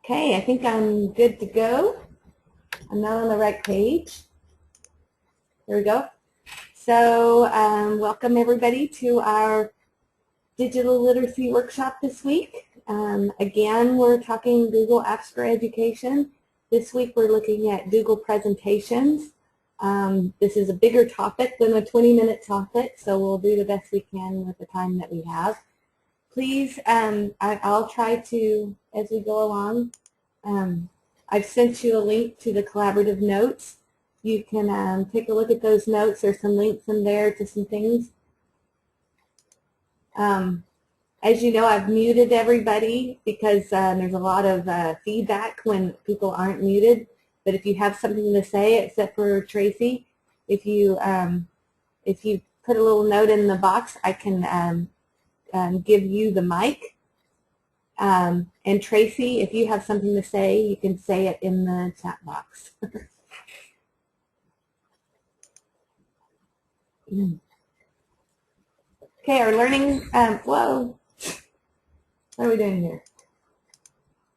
Okay, I think I'm good to go. I'm not on the right page. There we go. So welcome everybody to our digital literacy workshop this week. Again, we're talking Google Apps for Education. This week we're looking at Google presentations. This is a bigger topic than a 20-minute topic, so we'll do the best we can with the time that we have. Please, I'll try to, as we go along, I've sent you a link to the collaborative notes. You can take a look at those notes. There's some links in there to some things. As you know, I've muted everybody because there's a lot of feedback when people aren't muted. But if you have something to say, except for Tracy, if you put a little note in the box, I can give you the mic. And Tracy, if you have something to say, you can say it in the chat box. Okay, our learning, whoa, what are we doing here?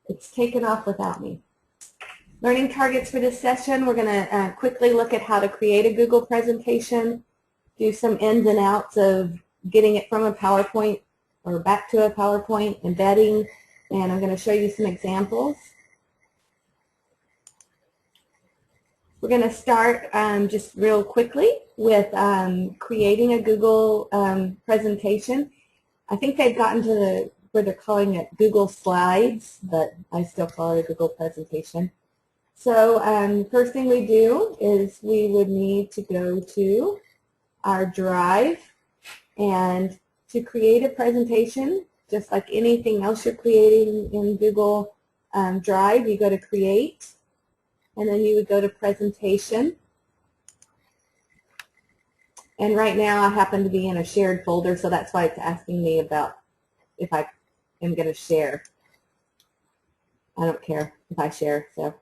It's taken off without me. Learning targets for this session, we're going to quickly look at how to create a Google presentation, do some ins and outs of getting it from a PowerPoint or back to a PowerPoint, embedding, and I'm going to show you some examples. We're going to start just real quickly with creating a Google presentation. I think they've gotten to where they're calling it Google Slides, but I still call it a Google presentation. So first thing we do is we would need to go to our Drive, and to create a presentation, just like anything else you're creating in Google Drive, you go to Create, and then you would go to Presentation. And right now I happen to be in a shared folder, so that's why it's asking me about if I am going to share. I don't care if I share. So,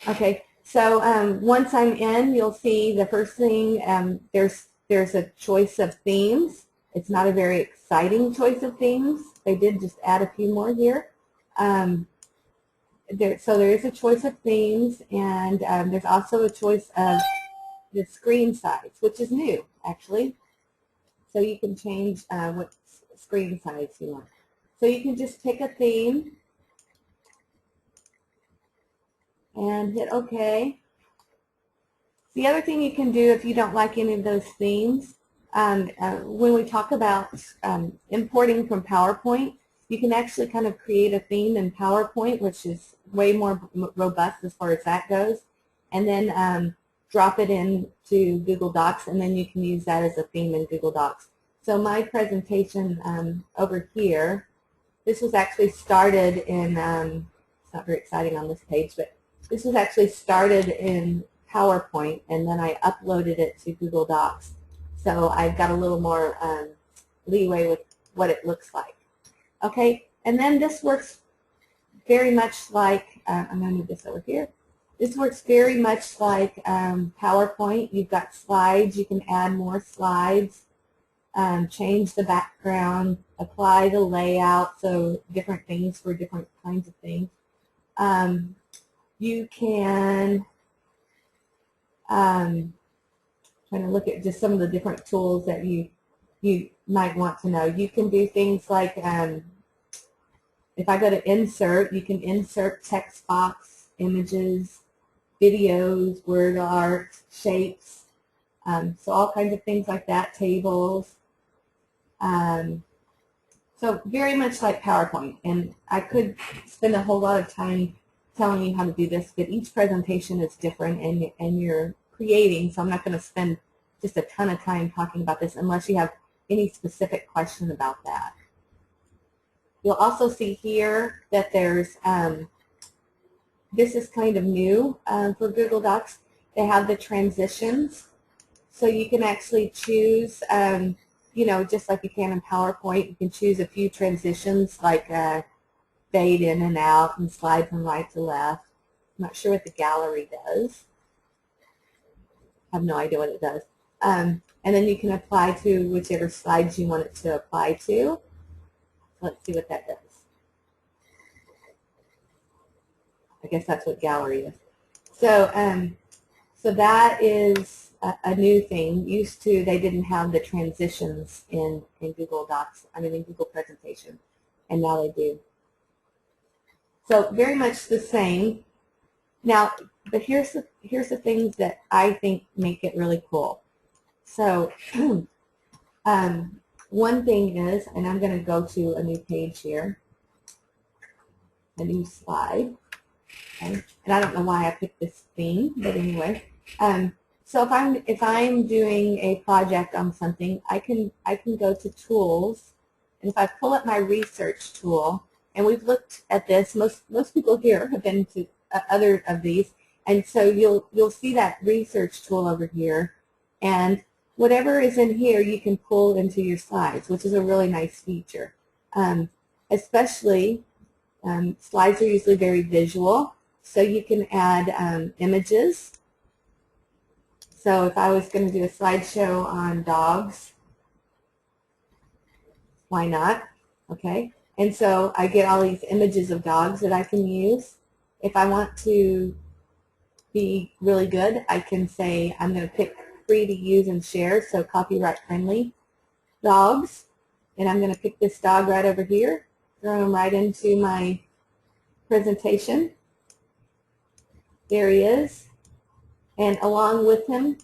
okay. So once I'm in, you'll see the first thing, there's a choice of themes. It's not a very exciting choice of themes. They did just add a few more here. So there is a choice of themes, and there's also a choice of the screen size, which is new, actually. So you can change what screen size you want. So you can just pick a theme and hit OK. The other thing you can do if you don't like any of those themes, when we talk about importing from PowerPoint, you can actually kind of create a theme in PowerPoint, which is way more robust as far as that goes, and then drop it into Google Docs, and then you can use that as a theme in Google Docs. So my presentation over here, this was actually started in, it's not very exciting on this page, but this was actually started in PowerPoint, and then I uploaded it to Google Docs. So I've got a little more leeway with what it looks like. Okay, and then this works very much like, I'm going to move this over here. This works very much like PowerPoint. You've got slides. You can add more slides, change the background, apply the layout, so different things for different kinds of things. You can trying to look at just some of the different tools that you might want to know. You can do things like, if I go to Insert, you can insert text box, images, videos, word art, shapes, so all kinds of things like that, tables. So very much like PowerPoint, and I could spend a whole lot of time telling you how to do this, but each presentation is different, and you're creating, so I'm not going to spend just a ton of time talking about this unless you have any specific question about that. You'll also see here that there's, this is kind of new for Google Docs. They have the transitions, so you can actually choose, you know, just like you can in PowerPoint, you can choose a few transitions like fade in and out and slide from right to left. I'm not sure what the gallery does. I have no idea what it does. And then you can apply to whichever slides you want it to apply to. Let's see what that does. guess that's what gallery is. So, so that is a new thing. Used to, they didn't have the transitions in Google Docs, I mean in Google Presentation, and now they do. So very much the same. Now, but here's the things that I think make it really cool. So one thing is, and I'm going to go to a new page here, a new slide. Okay. And I don't know why I picked this theme, but anyway. So if I'm doing a project on something, I can go to Tools, and if I pull up my Research tool, and we've looked at this, most people here have been to other of these, and so you'll see that Research tool over here, and whatever is in here you can pull into your slides, which is a really nice feature. Especially slides are usually very visual, so you can add images. So if I was going to do a slideshow on dogs, why not? Okay. And so I get all these images of dogs that I can use. If I want to be really good, I can say I'm going to pick free to use and share, so copyright friendly dogs. And I'm going to pick this dog right over here, throw him right into my presentation. There he is. And along with him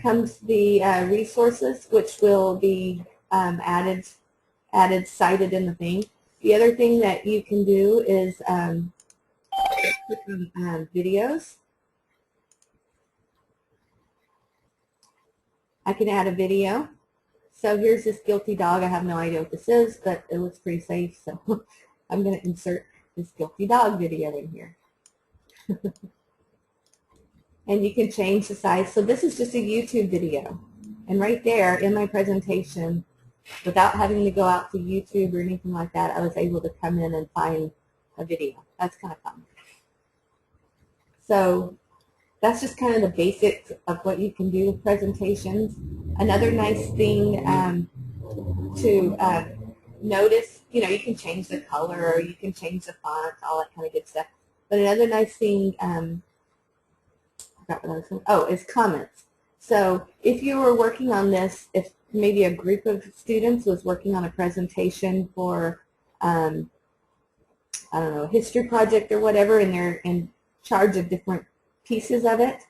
comes the resources, which will be cited in the thing. The other thing that you can do is click on videos. I can add a video. So here's this guilty dog. I have no idea what this is, but it looks pretty safe, so I'm going to insert this guilty dog video in here. And you can change the size. So this is just a YouTube video. And right there in my presentation, without having to go out to YouTube or anything like that, I was able to come in and find a video. That's kind of fun. So that's just kind of the basics of what you can do with presentations. Another nice thing to notice, you know, you can change the color, or you can change the font, all that kind of good stuff. But another nice thing, is comments. So if you were working on this, if maybe a group of students was working on a presentation for, I don't know, a history project or whatever, and they're in charge of different pieces of it,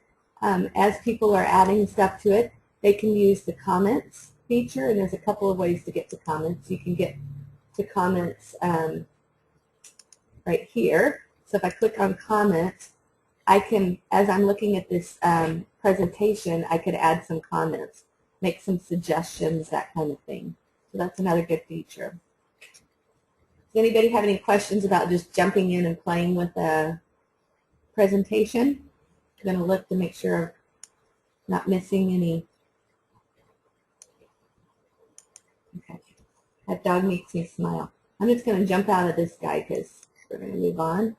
as people are adding stuff to it, they can use the comments feature, and there's a couple of ways to get to comments. You can get to comments right here. So if I click on comments, I can, as I'm looking at this presentation, I could add some comments, make some suggestions, that kind of thing. So that's another good feature. Does anybody have any questions about just jumping in and playing with a presentation? I'm going to look to make sure I'm not missing any. Okay. That dog makes me smile. I'm just going to jump out of this guy because we're going to move on.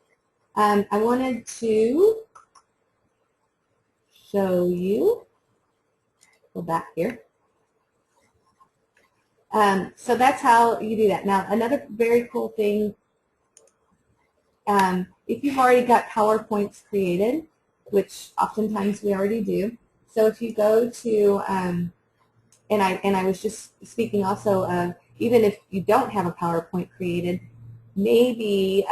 I wanted to show you, go back here. So that's how you do that. Now, another very cool thing, if you've already got PowerPoints created, which oftentimes we already do, so if you go to, and I was just speaking also of, even if you don't have a PowerPoint created, maybe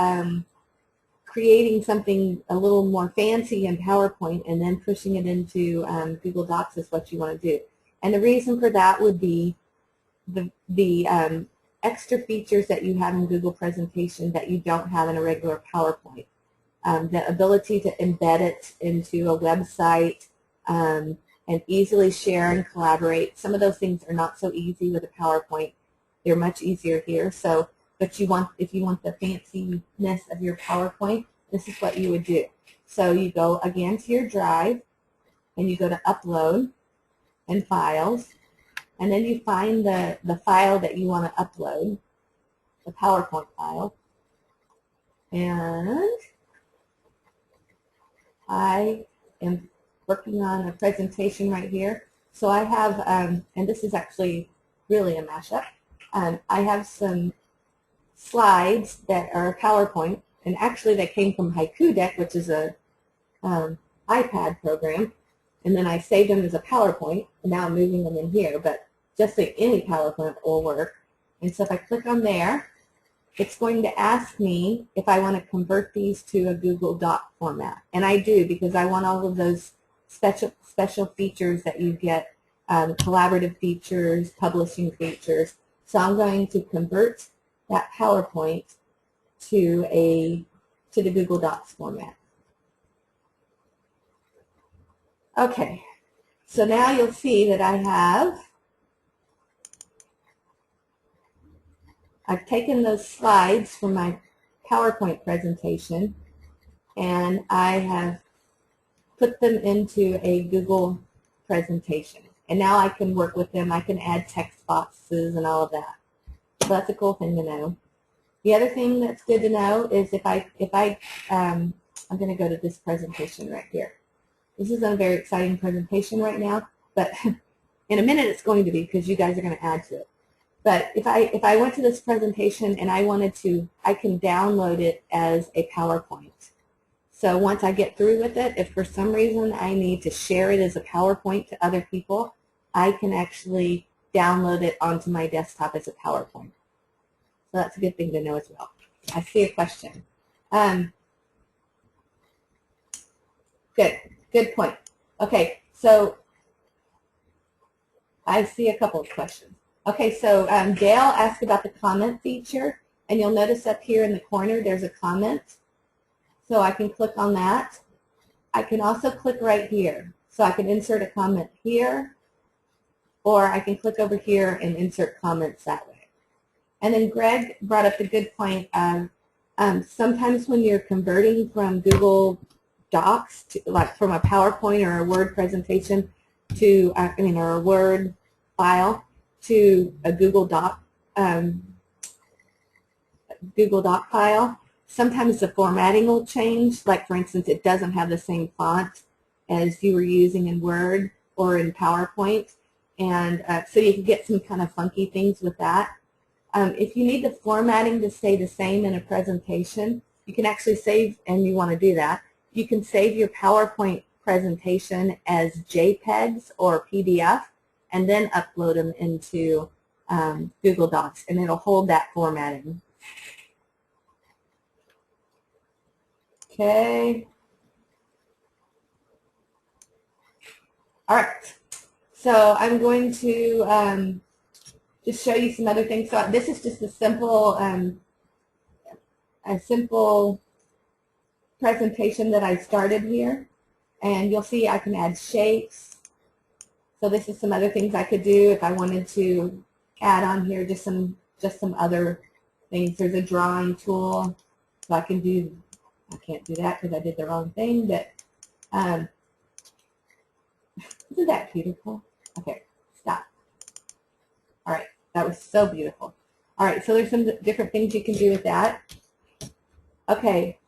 creating something a little more fancy in PowerPoint and then pushing it into Google Docs is what you want to do. And the reason for that would be the extra features that you have in Google Presentation that you don't have in a regular PowerPoint. The ability to embed it into a website and easily share and collaborate. Some of those things are not so easy with a PowerPoint. They're much easier here. So, but if you want the fanciness of your PowerPoint, this is what you would do. So you go again to your Drive, and you go to Upload and Files, and then you find the file that you want to upload, the PowerPoint file. And I am working on a presentation right here. So I have, and this is actually really a mashup, I have some slides that are PowerPoint, and actually they came from Haiku Deck, which is a iPad program, and then I saved them as a PowerPoint, and now I'm moving them in here, but just like any PowerPoint will work. And so if I click on there, it's going to ask me if I want to convert these to a Google Doc format. And I do, because I want all of those special features that you get, collaborative features, publishing features. So I'm going to convert that PowerPoint to the Google Docs format. Okay, so now you'll see that I've taken those slides from my PowerPoint presentation and I have put them into a Google presentation. And now I can work with them. I can add text boxes and all of that. So that's a cool thing to know. The other thing that's good to know is I'm going to go to this presentation right here. This isn't a very exciting presentation right now, but in a minute it's going to be, because you guys are going to add to it. But if I went to this presentation and I wanted to, I can download it as a PowerPoint. So once I get through with it, if for some reason I need to share it as a PowerPoint to other people, I can actually download it onto my desktop as a PowerPoint. So that's a good thing to know as well. I see a question. Good point. Okay, so I see a couple of questions. Okay, so Dale asked about the comment feature, and you'll notice up here in the corner there's a comment. So I can click on that. I can also click right here. So I can insert a comment here, or I can click over here and insert comments that way. And then Greg brought up the good point of sometimes when you're converting from Google Docs, to, like from a PowerPoint or a Word presentation to, or a Word file to a Google Doc file, sometimes the formatting will change. Like for instance, it doesn't have the same font as you were using in Word or in PowerPoint, and so you can get some kind of funky things with that. If you need the formatting to stay the same in a presentation, you can actually save, and you want to do that, you can save your PowerPoint presentation as JPEGs or PDF and then upload them into Google Docs, and it'll hold that formatting. Okay. All right. So I'm going to just show you some other things. So this is just a simple presentation that I started here, and you'll see I can add shapes. So this is some other things I could do if I wanted to add on here just some other things. There's a drawing tool, so I can do. I can't do that because I did the wrong thing, but isn't that beautiful? Okay, stop. All right, that was so beautiful. All right, so there's some different things you can do with that. Okay.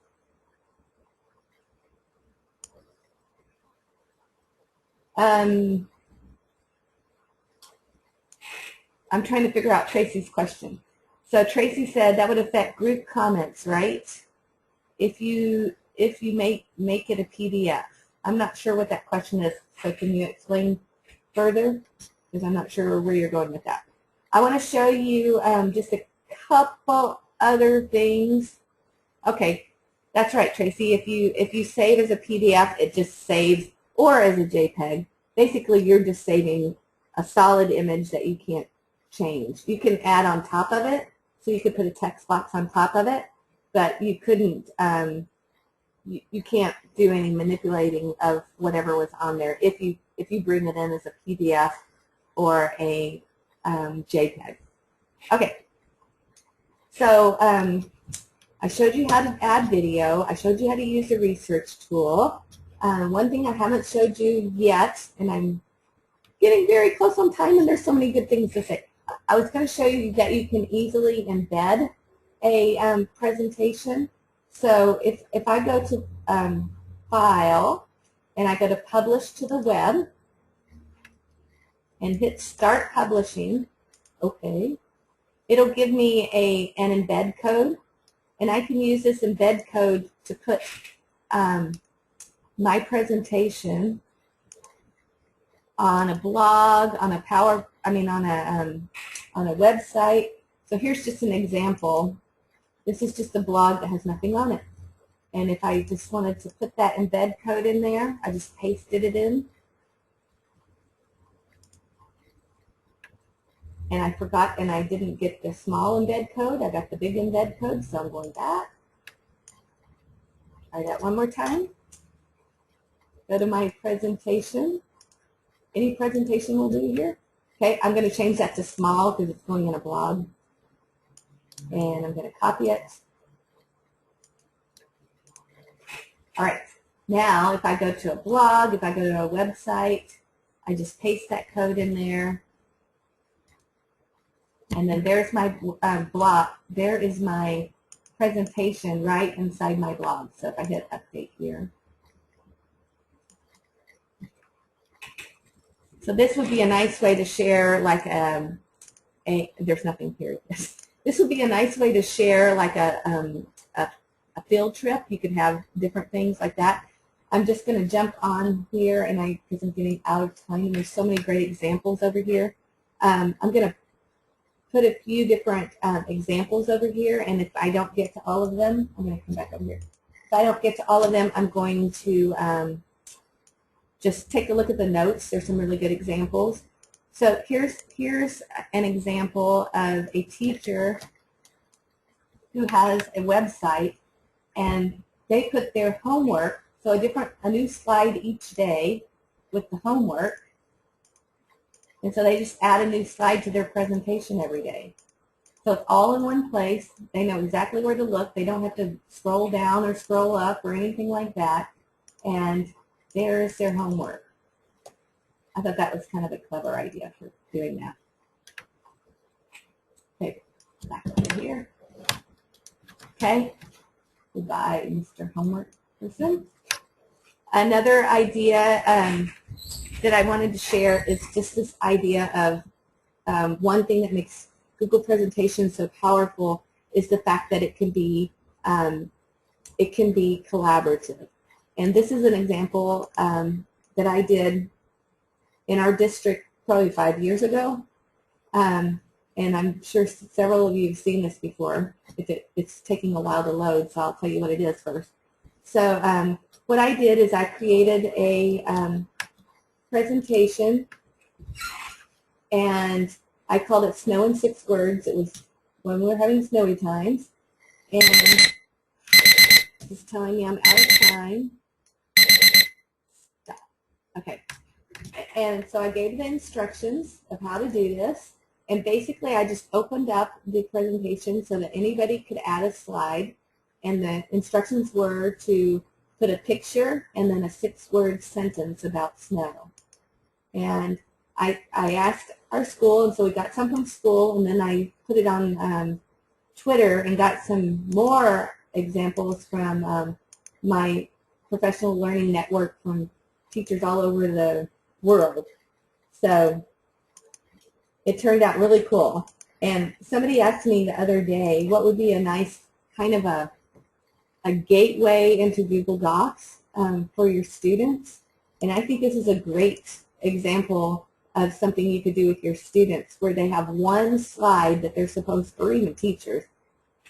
I'm trying to figure out Tracy's question. So Tracy said that would affect group comments, right? If you make it a PDF. I'm not sure what that question is, so can you explain further? Because I'm not sure where you're going with that. I want to show you just a couple other things. Okay, that's right, Tracy. If you save as a PDF, it just saves, or as a JPEG. Basically, you're just saving a solid image that you can't change. You can add on top of it, so you could put a text box on top of it, but you couldn't. You can't do any manipulating of whatever was on there if you bring it in as a PDF or a JPEG. Okay, so I showed you how to add video. I showed you how to use the research tool. One thing I haven't showed you yet, and I'm getting very close on time, and there's so many good things to say. I was going to show you that you can easily embed a presentation. So if I go to File, and I go to Publish to the Web, and hit Start Publishing, okay, it'll give me an embed code. And I can use this embed code to put my presentation on a blog, on a on a website. So here's just an example. This is just a blog that has nothing on it. And if I just wanted to put that embed code in there, I just pasted it in. And I forgot, and I didn't get the small embed code. I got the big embed code, so I'm going back. Try that one more time. Go to my presentation. Any presentation will do here. Okay, I'm going to change that to small because it's going in a blog. And I'm going to copy it. All right, now if I go to a blog, if I go to a website, I just paste that code in there. And then there's my blog. There is my presentation right inside my blog. So if I hit update here. So this would be a nice way to share like there's nothing here. This would be a nice way to share like a field trip. You could have different things like that. I'm just going to jump on here, and because I'm getting out of time, and there's so many great examples over here. I'm going to put a few different examples over here, and if I don't get to all of them, I'm going to come back over here. If I don't get to all of them, I'm going to just take a look at the notes. There's some really good examples. So here's an example of a teacher who has a website, and they put their homework, so a new slide each day with the homework. And so they just add a new slide to their presentation every day. So it's all in one place. They know exactly where to look. They don't have to scroll down or scroll up or anything like that. And there's their homework. I thought that was kind of a clever idea for doing that. Okay, back over here. Okay, goodbye, Mr. Homework person. Another idea that I wanted to share is just this idea of one thing that makes Google presentations so powerful is the fact that it can be collaborative. And this is an example that I did in our district probably 5 years ago. And I'm sure several of you have seen this before. It's taking a while to load, so I'll tell you what it is first. So what I did is I created a presentation, and I called it Snow in 6 Words. It was when we were having snowy times, and it's telling me I'm out of time. Stop. Okay. And so I gave the instructions of how to do this, and basically I just opened up the presentation so that anybody could add a slide, and the instructions were to put a picture and then a 6-word sentence about snow. And I asked our school, and so we got some from school, and then I put it on Twitter and got some more examples from my professional learning network from teachers all over the world. So it turned out really cool. And somebody asked me the other day what would be a nice kind of a gateway into Google Docs for your students. And I think this is a great example of something you could do with your students where they have one slide that they're supposed to, or even teachers,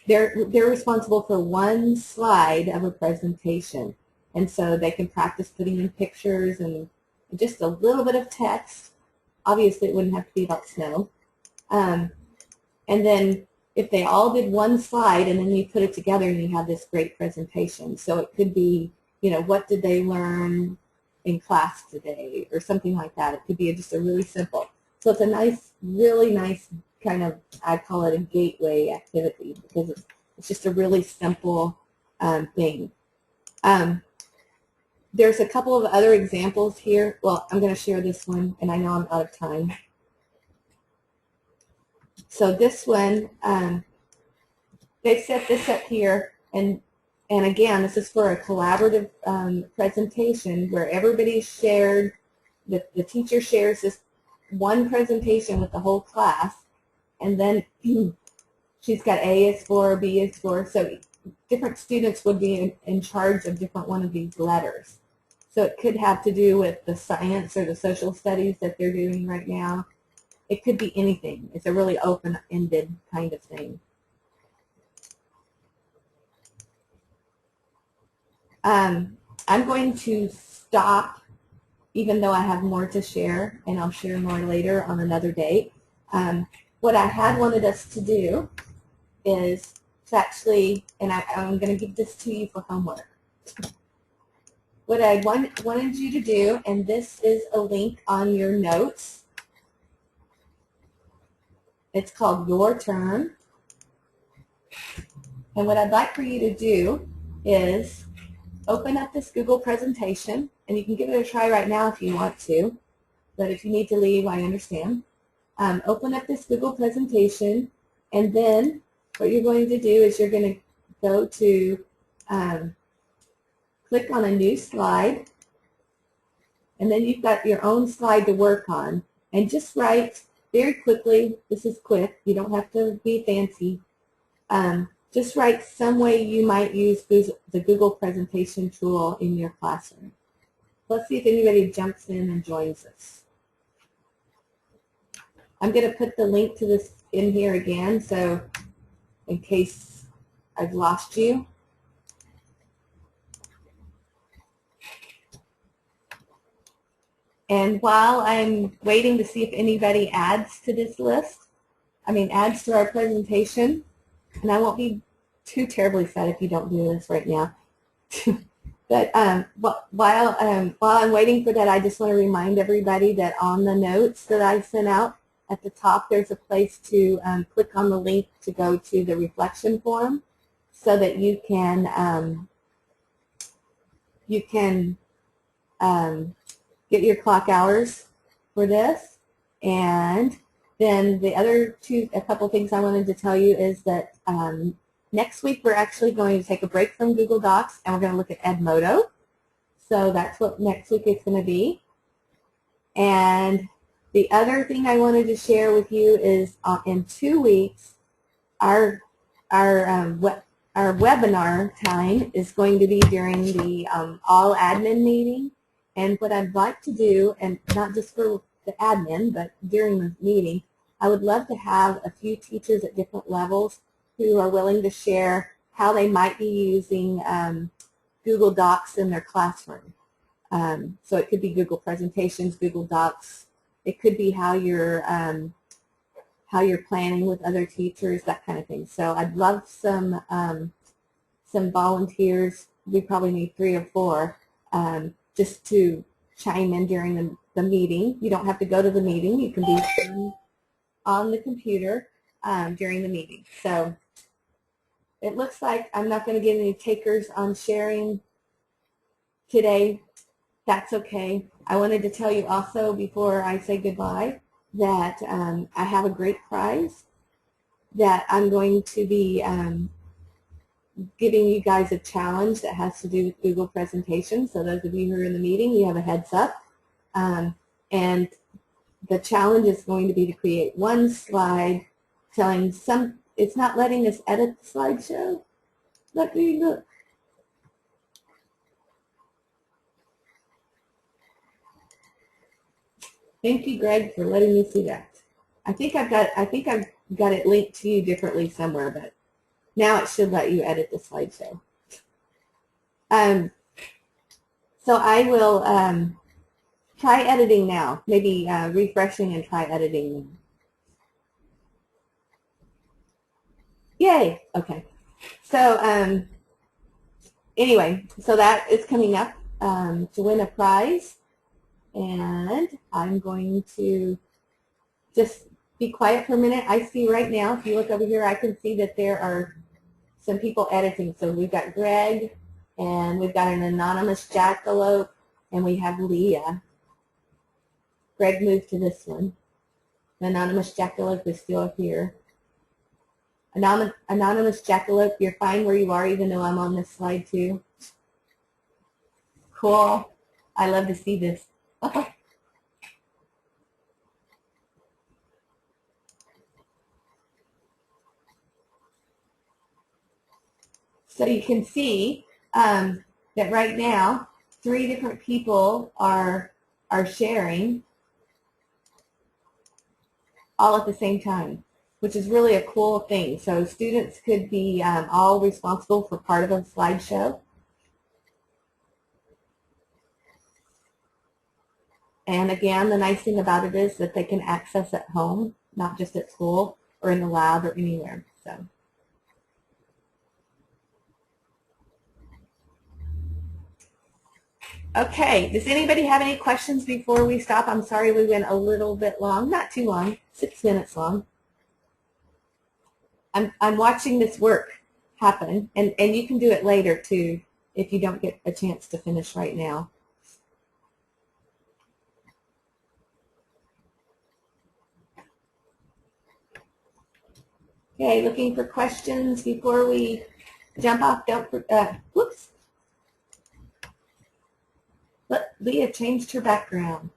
they're responsible for one slide of a presentation. And so they can practice putting in pictures and just a little bit of text. Obviously it wouldn't have to be about snow. And then if they all did one slide and then you put it together and you have this great presentation. So it could be, you know, what did they learn in class today or something like that. It could be just a really simple. So it's a nice, really nice kind of, I call it a gateway activity because it's just a really simple thing. There's a couple of other examples here. Well, I'm going to share this one, and I know I'm out of time. So this one, they've set this up here, and again, this is for a collaborative presentation where everybody shared, the teacher shares this one presentation with the whole class, and then she's got A is for, B is for, so different students would be in charge of different one of these letters. So it could have to do with the science or the social studies that they're doing right now. It could be anything. It's a really open-ended kind of thing. I'm going to stop, even though I have more to share, and I'll share more later on another date. What I had wanted us to do is to actually, and I'm going to give this to you for homework. What I wanted you to do, and this is a link on your notes. It's called Your Turn. And what I'd like for you to do is open up this Google presentation, and you can give it a try right now if you want to, but if you need to leave, I understand. Open up this Google presentation, and then what you're going to do is you're going to go to click on a new slide, and then you've got your own slide to work on, and just write very quickly. This is quick. You don't have to be fancy. Just write some way you might use the Google presentation tool in your classroom. Let's see if anybody jumps in and joins us. I'm going to put the link to this in here again, so in case I've lost you. And while I'm waiting to see if anybody adds to this list, adds to our presentation, and I won't be too terribly sad if you don't do this right now. But while I'm waiting for that, I just want to remind everybody that on the notes that I sent out, at the top there's a place to click on the link to go to the reflection forum so that you can get your clock hours for this. And then the other a couple things I wanted to tell you is that next week we're actually going to take a break from Google Docs, and we're going to look at Edmodo. So that's what next week is going to be. And the other thing I wanted to share with you is in 2 weeks, our webinar time is going to be during the all admin meeting. And what I'd like to do, and not just for the admin, but during the meeting, I would love to have a few teachers at different levels who are willing to share how they might be using Google Docs in their classroom. So it could be Google Presentations, Google Docs. It could be how you're planning with other teachers, that kind of thing. So I'd love some volunteers. We probably need 3 or 4 just to chime in during the meeting. You don't have to go to the meeting. You can be on the computer during the meeting. So it looks like I'm not going to get any takers on sharing today. That's okay. I wanted to tell you also before I say goodbye that I have a great prize that I'm going to be giving you guys a challenge that has to do with Google presentations. So those of you who are in the meeting, you have a heads up. And the challenge is going to be to create one slide telling it's not letting us edit the slideshow. Let me look. Thank you, Greg, for letting me see that. I think I've got it linked to you differently somewhere, but now it should let you edit the slideshow. So I will try editing now. Maybe refreshing and try editing. Yay! Okay. So anyway, so that is coming up to win a prize. And I'm going to just be quiet for a minute. I see right now, if you look over here, I can see that there are some people editing. So we've got Greg, and we've got an anonymous jackalope, and we have Leah. Greg moved to this one. The anonymous jackalope is still here. Anonymous jackalope, you're fine where you are, even though I'm on this slide too. Cool. I love to see this. So you can see that right now 3 different people are sharing all at the same time, which is really a cool thing. So students could be all responsible for part of a slideshow. And again, the nice thing about it is that they can access at home, not just at school or in the lab or anywhere. So. Okay, does anybody have any questions before we stop? I'm sorry we went a little bit long, not too long, 6 minutes long. I'm watching this work happen, and you can do it later too if you don't get a chance to finish right now. Okay, looking for questions before we jump off. Whoops. Leah changed her background.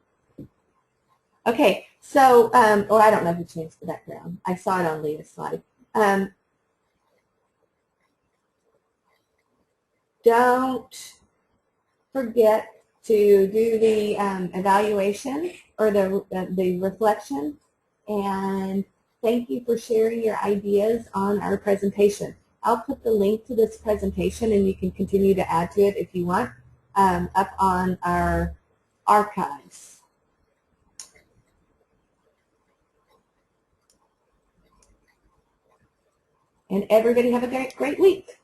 Okay, so, or I don't know who changed the background. I saw it on Leah's slide. Don't forget to do the evaluation or the reflection, and thank you for sharing your ideas on our presentation. I'll put the link to this presentation, and you can continue to add to it if you want, up on our archives. And everybody have a great week.